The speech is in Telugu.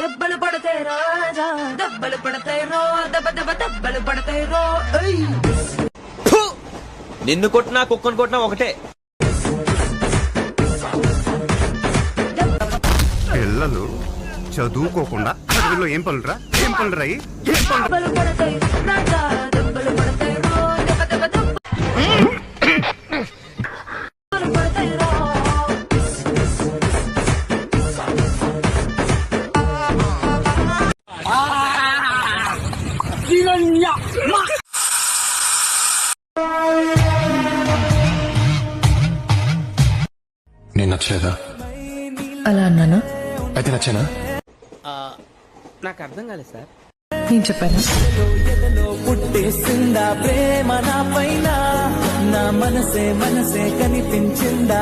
దెబ్బలు పడతాయి రాజా, దెబ్బలు పడతాయి రో, దెబ్బ దెబ్బ దెబ్బలు పడతాయి రో. నిన్ను కొట్టినా కుక్కను కొట్టినా ఒకటే. పిల్లలు చదువుకోకుండా చదువులో ఏం పనులురా, ఏం పనులురా, ఏం పనులు. దెబ్బలు పడతాయి రాజా, దెబ్బలు పడతాయి రో, దెబ్బ దెబ్బ దెబ్బలు పడతాయి రో. నేను నచ్చలేదా? అలా అన్నానా? అయితే నచ్చానా? నాకు అర్థం కాలేదు సార్. నేను చెప్పాను. పుట్టేసిందా ప్రేమ నా పైన, నా మనసే మనసే కనిపించిందా.